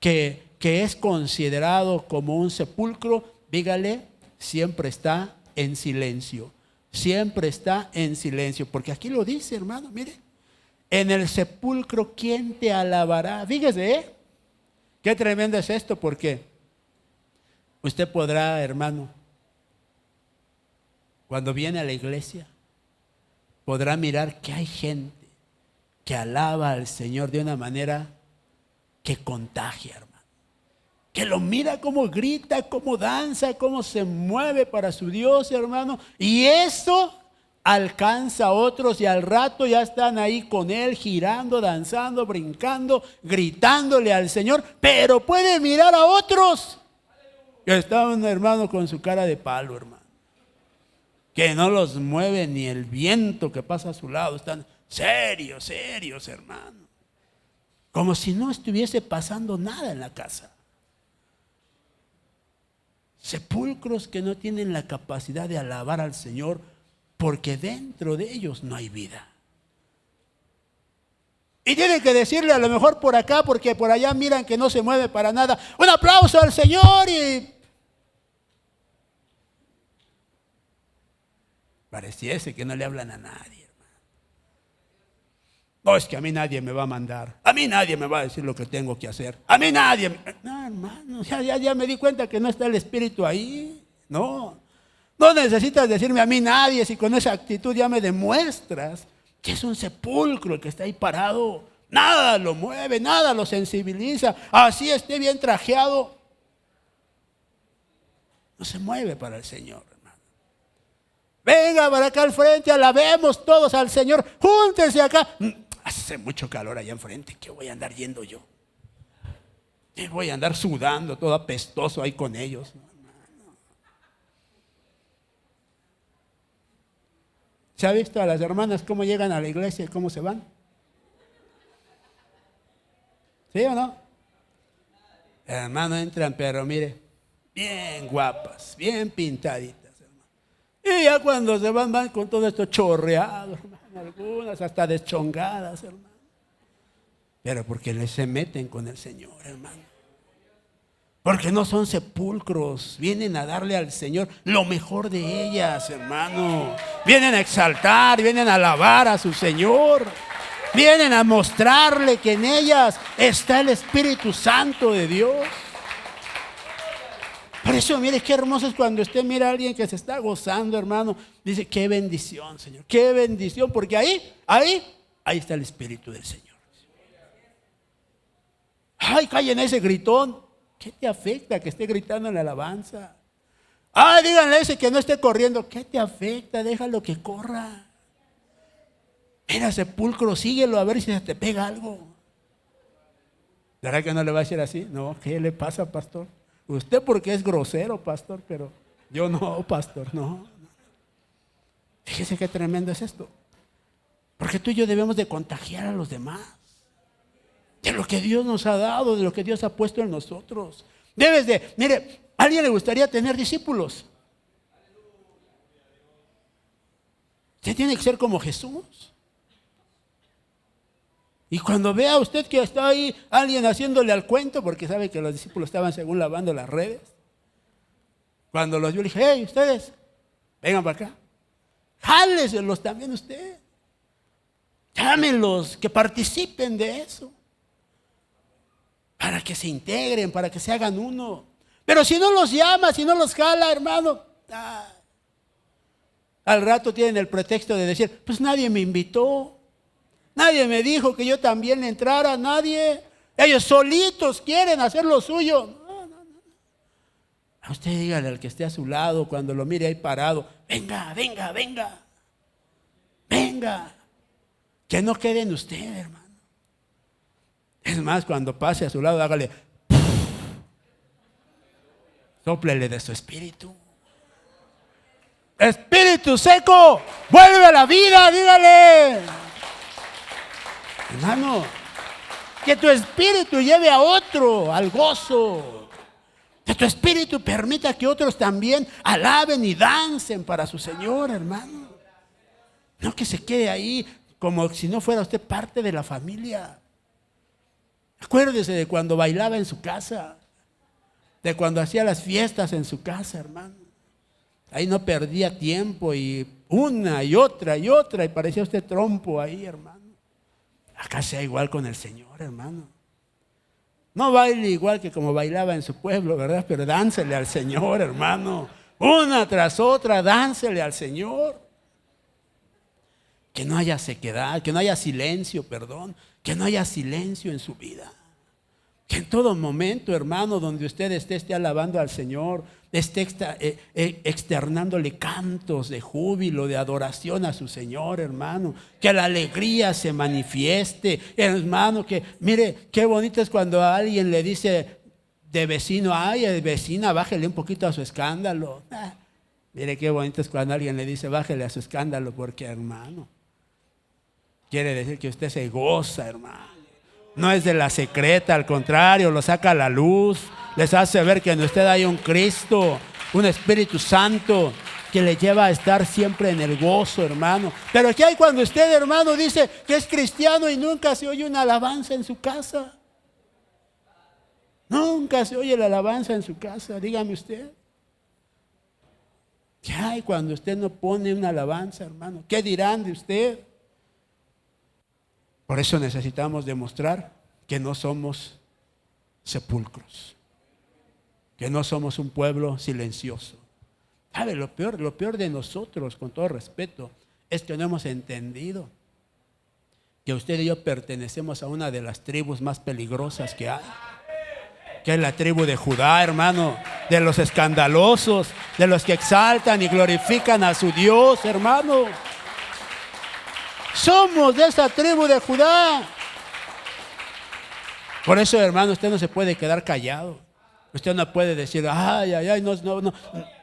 que es considerado como un sepulcro, dígale, siempre está en silencio. Siempre está en silencio. Porque aquí lo dice, hermano, mire. En el sepulcro, ¿quién te alabará? Fíjese, qué tremendo es esto, porque usted podrá, hermano, cuando viene a la iglesia, podrá mirar que hay gente que alaba al Señor de una manera que contagia, hermano. Que lo mira cómo grita, cómo danza, cómo se mueve para su Dios, hermano. Y eso alcanza a otros y al rato ya están ahí con él, girando, danzando, brincando, gritándole al Señor. Pero puede mirar a otros que está un hermano con su cara de palo, hermano. Que no los mueve ni el viento que pasa a su lado. Están serios, hermano. Como si no estuviese pasando nada en la casa. Sepulcros que no tienen la capacidad de alabar al Señor porque dentro de ellos no hay vida. Y tienen que decirle a lo mejor por acá, porque por allá miran que no se mueve para nada. Un aplauso al Señor y... Pareciese que no le hablan a nadie, hermano. No, es que a mí nadie me va a mandar. A mí nadie me va a decir lo que tengo que hacer. A mí nadie. No, hermano, ya me di cuenta que no está el Espíritu ahí. No necesitas decirme a mí nadie, si con esa actitud ya me demuestras que es un sepulcro el que está ahí parado. Nada lo mueve, nada lo sensibiliza. Así esté bien trajeado, no se mueve para el Señor, hermano. Venga para acá al frente, alabemos todos al Señor. Júntense acá. Hace mucho calor allá enfrente. ¿Qué voy a andar yendo yo? ¿Qué voy a andar sudando todo apestoso ahí con ellos? ¿Se ha visto a las hermanas cómo llegan a la iglesia y cómo se van? ¿Sí o no? Hermanos, entran, pero mire, bien guapas, bien pintaditas, hermano. Y ya cuando se van con todo esto chorreado, hermano, algunas hasta deschongadas, hermano. Pero porque se meten con el Señor, hermano. Porque no son sepulcros, vienen a darle al Señor lo mejor de ellas, hermano. Vienen a exaltar, vienen a alabar a su Señor. Vienen a mostrarle que en ellas está el Espíritu Santo de Dios. Por eso, mire qué hermoso es cuando usted mira a alguien que se está gozando, hermano. Dice, qué bendición, Señor, qué bendición, porque ahí está el Espíritu del Señor. Ay, callen ese gritón. ¿Qué te afecta que esté gritando en la alabanza? Díganle a ese que no esté corriendo. ¿Qué te afecta? Déjalo que corra. Mira, sepulcro, síguelo a ver si se te pega algo. ¿Verdad que no le va a decir así? No, ¿qué le pasa, pastor? Usted porque es grosero, pastor, pero yo no, pastor, no. Fíjese qué tremendo es esto. Porque tú y yo debemos de contagiar a los demás. De lo que Dios nos ha dado, de lo que Dios ha puesto en nosotros. Mire, ¿a alguien le gustaría tener discípulos? Usted tiene que ser como Jesús. Y cuando vea usted que está ahí alguien haciéndole al cuento, porque sabe que los discípulos estaban según lavando las redes. Cuando los vio, le dije, hey, ustedes, vengan para acá. Jáleselos también usted. Llámenlos, que participen de eso. Para que se integren, para que se hagan uno. Pero si no los llama, si no los jala, hermano, al rato tienen el pretexto de decir, pues nadie me invitó, nadie me dijo que yo también entrara, nadie. Ellos solitos quieren hacer lo suyo. No. A usted dígale al que esté a su lado, cuando lo mire ahí parado, venga. Que no quede en usted, hermano. Es más, cuando pase a su lado, hágale, sóplele de su espíritu. Espíritu seco, vuelve a la vida, dígale. Hermano, que tu espíritu lleve a otro al gozo. Que tu espíritu permita que otros también alaben y dancen para su Señor, hermano. No que se quede ahí como si no fuera usted parte de la familia. Acuérdese de cuando bailaba en su casa, de cuando hacía las fiestas en su casa, hermano. Ahí no perdía tiempo y una y otra y parecía usted trompo ahí, hermano. Acá sea igual con el Señor, hermano. No baile igual que como bailaba en su pueblo, ¿verdad? Pero dánsele al Señor, hermano. Una tras otra, dánsele al Señor. Que no haya sequedad, que no haya silencio, que no haya silencio en su vida. Que en todo momento, hermano, donde usted esté alabando al Señor, esté externándole cantos de júbilo, de adoración a su Señor, hermano. Que la alegría se manifieste, hermano. Que mire, qué bonito es cuando a alguien le dice de vecino, ay, vecina, bájele un poquito a su escándalo. Mire, qué bonito es cuando alguien le dice, bájele a su escándalo, porque, hermano, quiere decir que usted se goza, hermano. No es de la secreta, al contrario, lo saca a la luz. Les hace ver que en usted hay un Cristo, un Espíritu Santo que le lleva a estar siempre en el gozo, hermano. Pero ¿qué hay cuando usted, hermano, dice que es cristiano y nunca se oye una alabanza en su casa? Nunca se oye la alabanza en su casa, dígame usted. Ay, cuando usted no pone una alabanza, hermano, ¿qué dirán de usted? Por eso necesitamos demostrar que no somos sepulcros, que no somos un pueblo silencioso. ¿Sabe? Lo peor de nosotros, con todo respeto, es que no hemos entendido que usted y yo pertenecemos a una de las tribus más peligrosas que hay, que es la tribu de Judá, hermano, de los escandalosos, de los que exaltan y glorifican a su Dios, hermano. Somos de esa tribu de Judá. Por eso, hermano, usted no se puede quedar callado. Usted no puede decir, ay, no,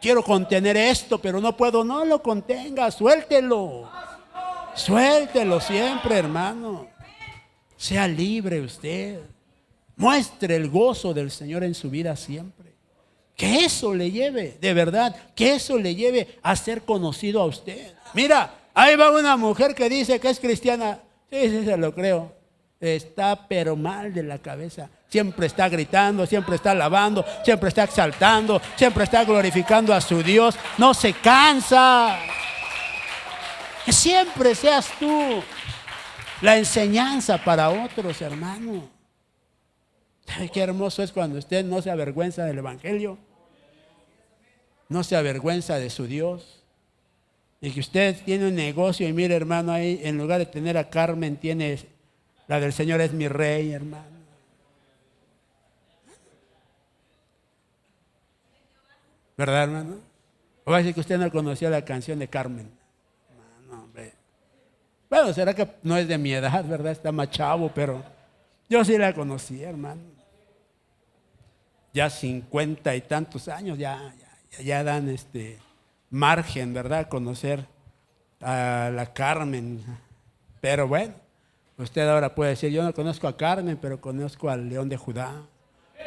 quiero contener esto, pero no puedo. No lo contenga, suéltelo. Suéltelo siempre, hermano. Sea libre usted. Muestre el gozo del Señor en su vida siempre. Que eso le lleve, de verdad, que eso le lleve a ser conocido a usted. Mira, ahí va una mujer que dice que es cristiana. Sí, se lo creo. Está pero mal de la cabeza. Siempre está gritando, siempre está alabando, siempre está exaltando, siempre está glorificando a su Dios. No se cansa. Que siempre seas tú la enseñanza para otros, hermano. Ay, qué hermoso es cuando usted no se avergüenza del Evangelio, no se avergüenza de su Dios. Y que usted tiene un negocio y mire, hermano, ahí en lugar de tener a Carmen, tiene la del Señor es mi rey, hermano. ¿Verdad, hermano? O va a decir que usted no conocía la canción de Carmen. No, hombre. Bueno, será que no es de mi edad, ¿verdad? Está más chavo, pero yo sí la conocí, hermano. Ya 50 y tantos años, ya dan margen, ¿verdad? Conocer a la Carmen. Pero bueno, usted ahora puede decir, yo no conozco a Carmen, pero conozco al León de Judá.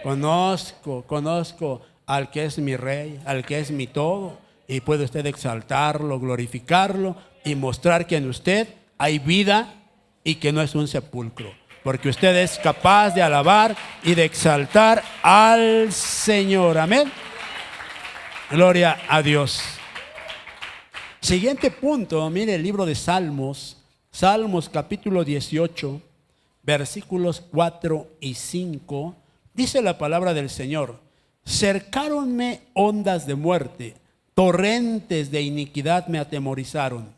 Conozco al que es mi rey, al que es mi todo. Y puede usted exaltarlo, glorificarlo y mostrar que en usted hay vida y que no es un sepulcro. Porque usted es capaz de alabar y de exaltar al Señor. Amén. Gloria a Dios. Siguiente punto, mire el libro de Salmos. Salmos capítulo 18, versículos 4 y 5. Dice la palabra del Señor: cercáronme ondas de muerte, torrentes de iniquidad me atemorizaron,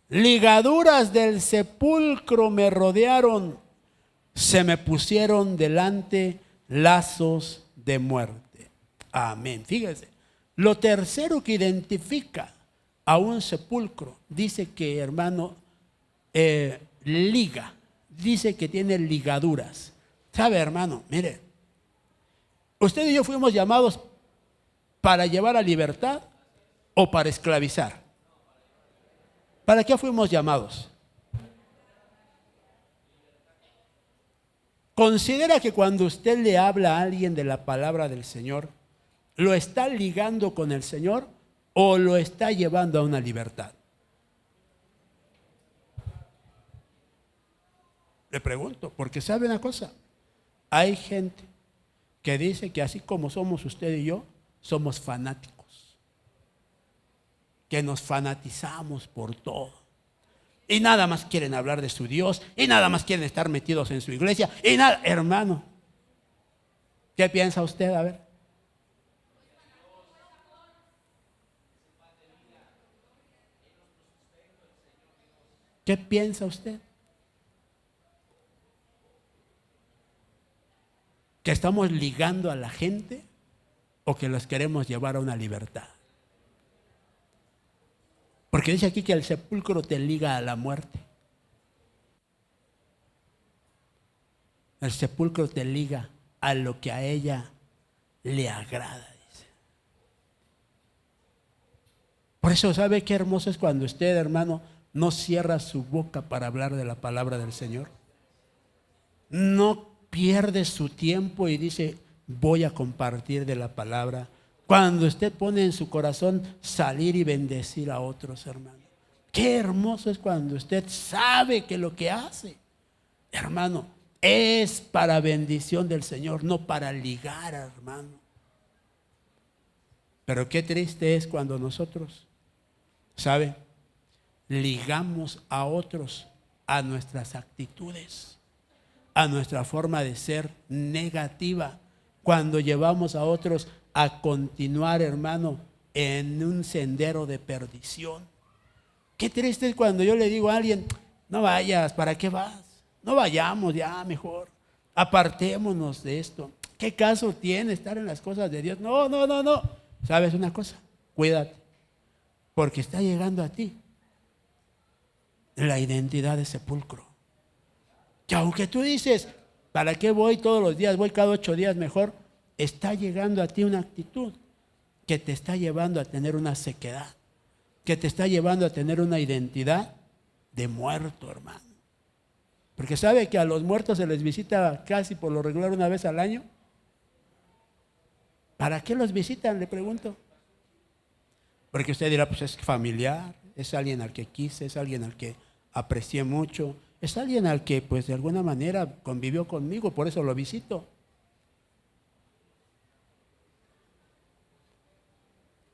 ligaduras del sepulcro me rodearon, se me pusieron delante lazos de muerte. Amén. Fíjese, lo tercero que identifica a un sepulcro, dice que, hermano, liga, dice que tiene ligaduras. ¿Sabe, hermano? Mire, usted y yo fuimos llamados para llevar a libertad o para esclavizar. ¿Para qué fuimos llamados? Considera que cuando usted le habla a alguien de la palabra del Señor, ¿lo está ligando con el Señor o lo está llevando a una libertad? Le pregunto, porque sabe una cosa, hay gente que dice que así como somos usted y yo, somos fanáticos, que nos fanatizamos por todo. Y nada más quieren hablar de su Dios, y nada más quieren estar metidos en su iglesia, y nada, hermano. ¿Qué piensa usted? A ver. ¿Qué piensa usted? ¿Que estamos ligando a la gente o que los queremos llevar a una libertad? Porque dice aquí que el sepulcro te liga a la muerte. El sepulcro te liga a lo que a ella le agrada, dice. Por eso, ¿sabe qué hermoso es cuando usted, hermano, no cierra su boca para hablar de la palabra del Señor? No pierde su tiempo y dice, voy a compartir de la palabra. Cuando usted pone en su corazón salir y bendecir a otros, hermano. Qué hermoso es cuando usted sabe que lo que hace, hermano, es para bendición del Señor, no para ligar, hermano. Pero qué triste es cuando nosotros ¿Sabe? Ligamos a otros a nuestras actitudes, a nuestra forma de ser negativa, cuando llevamos a otros a continuar, hermano, en un sendero de perdición. Qué triste es cuando yo le digo a alguien: no vayas, ¿para qué vas? No vayamos, ya mejor, apartémonos de esto. ¿Qué caso tiene estar en las cosas de Dios? No. ¿Sabes una cosa? Cuídate, porque está llegando a ti la identidad de sepulcro. Que aunque tú dices: ¿para qué voy todos los días? Voy cada 8 días mejor. Está llegando a ti una actitud que te está llevando a tener una sequedad, que te está llevando a tener una identidad de muerto, hermano. Porque sabe que a los muertos se les visita casi por lo regular una vez al año. ¿Para qué los visitan? Le pregunto. Porque usted dirá: pues es familiar, es alguien al que quise, es alguien al que aprecié mucho, es alguien al que pues de alguna manera convivió conmigo, por eso lo visito.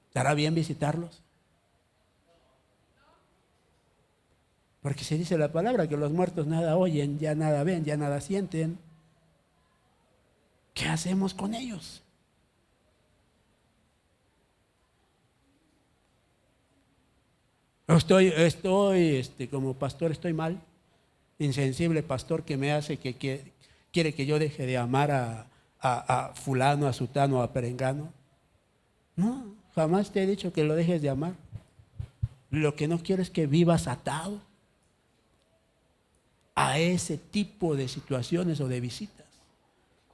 ¿Estará bien visitarlos? Porque se dice la palabra que los muertos nada oyen, ya nada ven, ya nada sienten. ¿Qué hacemos con ellos? Como pastor estoy mal, insensible pastor que me hace que quiere que yo deje de amar a fulano, a sutano, a perengano. No, jamás te he dicho que lo dejes de amar. Lo que no quiero es que vivas atado a ese tipo de situaciones o de visitas.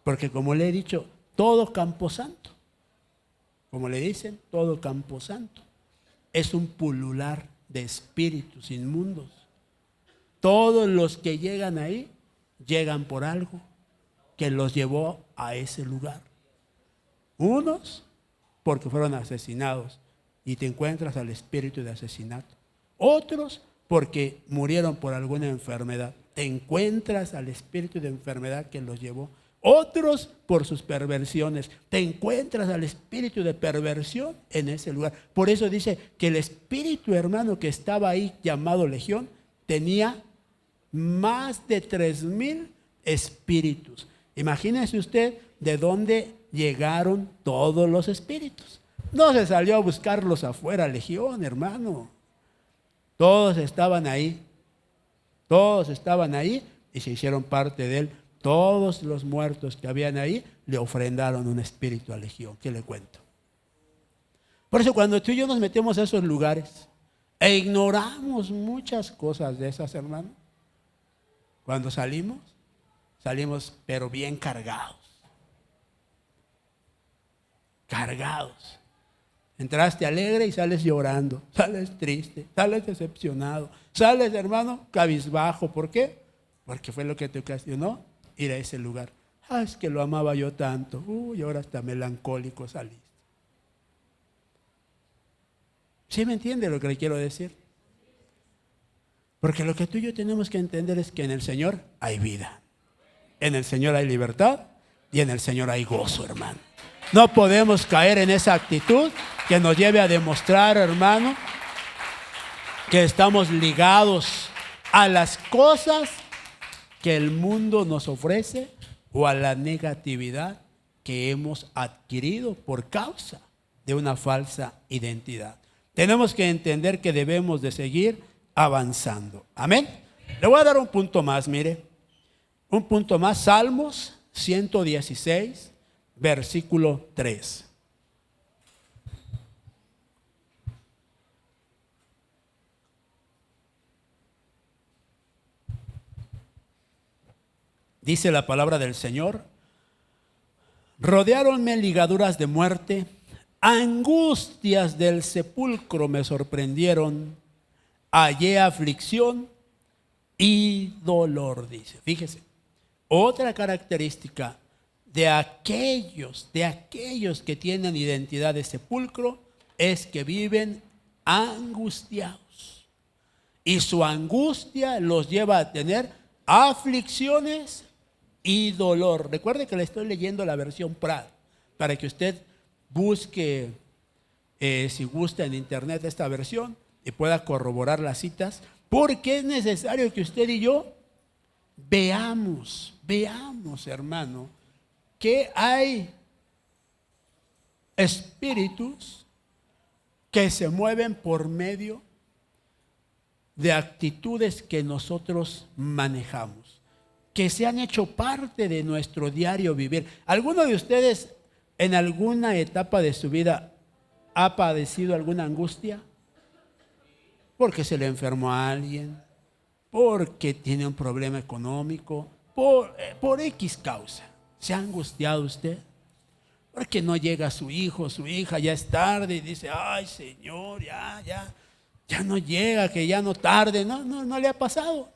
Porque como le he dicho, todo camposanto, como le dicen, todo camposanto es un pulular de espíritus inmundos. Todos los que llegan ahí, llegan por algo que los llevó a ese lugar. Unos porque fueron asesinados y te encuentras al espíritu de asesinato. Otros porque murieron por alguna enfermedad. Te encuentras al espíritu de enfermedad que los llevó. Otros por sus perversiones. Te encuentras al espíritu de perversión en ese lugar. Por eso dice que el espíritu, hermano, que estaba ahí llamado Legión, tenía más de 3,000 espíritus. Imagínese usted de dónde llegaron todos los espíritus. No se salió a buscarlos afuera, Legión, hermano. Todos estaban ahí. Todos estaban ahí y se hicieron parte de él. Todos los muertos que habían ahí le ofrendaron un espíritu a Legión. ¿Qué le cuento? Por eso cuando tú y yo nos metemos a esos lugares e ignoramos muchas cosas de esas, hermanos, cuando salimos pero bien cargados. Cargados. Entraste alegre y sales llorando, sales triste, sales decepcionado, sales, hermano, cabizbajo. ¿Por qué? Porque fue lo que te ocasionó ir a ese lugar. Es que lo amaba yo tanto. Y ahora hasta melancólico saliste. ¿Sí me entiende lo que le quiero decir? Porque lo que tú y yo tenemos que entender es que en el Señor hay vida. En el Señor hay libertad y en el Señor hay gozo, hermano. No podemos caer en esa actitud que nos lleve a demostrar, hermano, que estamos ligados a las cosas que el mundo nos ofrece o a la negatividad que hemos adquirido por causa de una falsa identidad. Tenemos que entender que debemos de seguir avanzando. Amén. Le voy a dar un punto más, mire. Un punto más, Salmos 116, versículo 3. Dice la palabra del Señor: rodeáronme ligaduras de muerte, angustias del sepulcro me sorprendieron, hallé aflicción y dolor, dice. Fíjese, otra característica de aquellos que tienen identidad de sepulcro es que viven angustiados. Y su angustia los lleva a tener aflicciones y dolor. Recuerde que le estoy leyendo la versión Prat, para que usted busque, si gusta en internet esta versión, y pueda corroborar las citas, porque es necesario que usted y yo veamos, hermano, que hay espíritus que se mueven por medio de actitudes que nosotros manejamos, que se han hecho parte de nuestro diario vivir. ¿Alguno de ustedes en alguna etapa de su vida ha padecido alguna angustia? Porque se le enfermó a alguien, porque tiene un problema económico, por X causa. ¿Se ha angustiado usted? Porque no llega su hijo, su hija, ya es tarde y dice, ay Señor, ya no llega, que ya no tarde. No le ha pasado.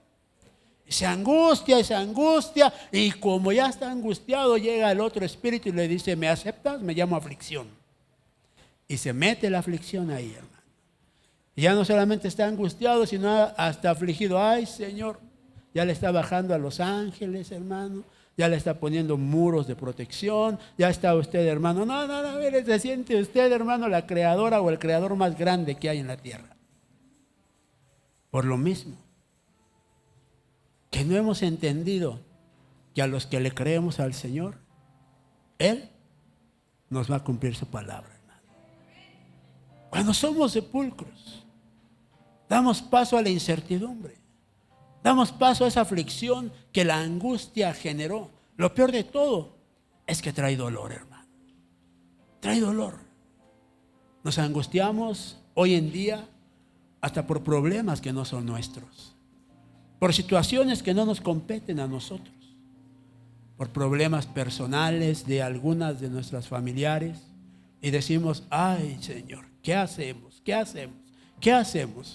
Se angustia y como ya está angustiado llega el otro espíritu y le dice, ¿me aceptas? Me llamo aflicción. Y se mete la aflicción ahí, hermano. Y ya no solamente está angustiado, sino hasta afligido. Ay Señor, ya le está bajando a los ángeles, hermano. Ya le está poniendo muros de protección. Ya está usted, hermano. No, se siente usted, hermano, la creadora o el creador más grande que hay en la tierra. Por lo mismo, que no hemos entendido que a los que le creemos al Señor, Él nos va a cumplir su palabra, hermano. Cuando somos sepulcros, damos paso a la incertidumbre. Damos paso a esa aflicción que la angustia generó. Lo peor de todo es que trae dolor, hermano. Trae dolor. Nos angustiamos hoy en día hasta por problemas que no son nuestros. Por situaciones que no nos competen a nosotros. Por problemas personales de algunas de nuestras familiares. Y decimos, ay Señor, ¿qué hacemos?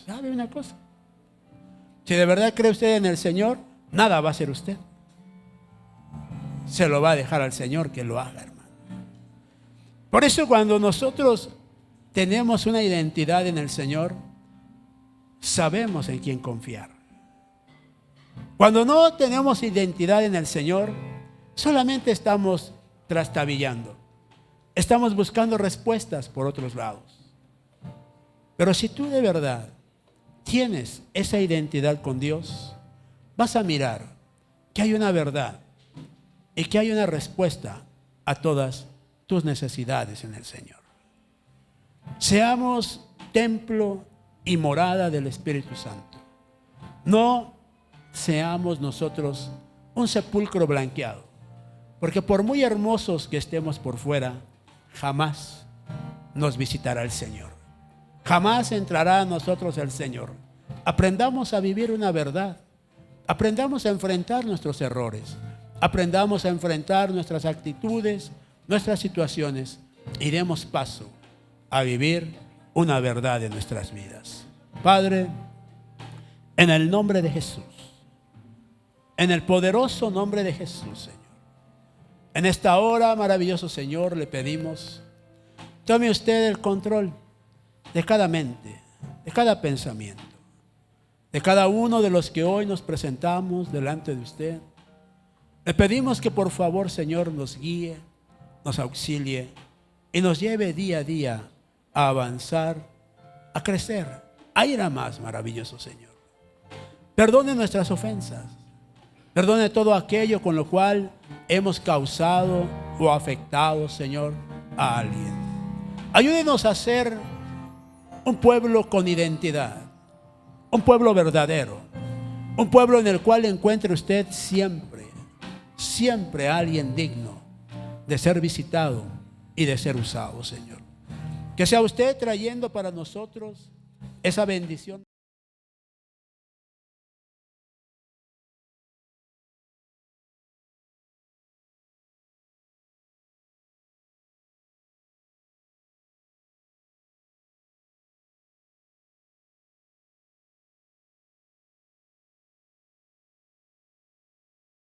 ¿Sabe una cosa? Si de verdad cree usted en el Señor, nada va a hacer usted. Se lo va a dejar al Señor que lo haga, hermano. Por eso cuando nosotros tenemos una identidad en el Señor, sabemos en quién confiar. Cuando no tenemos identidad en el Señor, solamente estamos trastabillando. Estamos buscando respuestas por otros lados. Pero si tú de verdad tienes esa identidad con Dios, vas a mirar que hay una verdad y que hay una respuesta a todas tus necesidades en el Señor. Seamos templo y morada del Espíritu Santo. No seamos nosotros un sepulcro blanqueado, porque por muy hermosos que estemos por fuera, jamás nos visitará el Señor. Jamás entrará a nosotros el Señor. Aprendamos a vivir una verdad. Aprendamos a enfrentar nuestros errores. Aprendamos a enfrentar nuestras actitudes, nuestras situaciones. Y demos paso a vivir una verdad en nuestras vidas. Padre, en el nombre de Jesús, en el poderoso nombre de Jesús, Señor, en esta hora, maravilloso Señor, le pedimos, tome usted el control de cada mente, de cada pensamiento, de cada uno de los que hoy nos presentamos delante de usted. Le pedimos que por favor, Señor, nos guíe, nos auxilie y nos lleve día a día a avanzar, a crecer, a ir a más, maravilloso Señor. Perdone nuestras ofensas, perdone todo aquello con lo cual hemos causado o afectado, Señor, a alguien. Ayúdenos a ser un pueblo con identidad, un pueblo verdadero, un pueblo en el cual encuentre usted siempre a alguien digno de ser visitado y de ser usado, Señor. Que sea usted trayendo para nosotros esa bendición.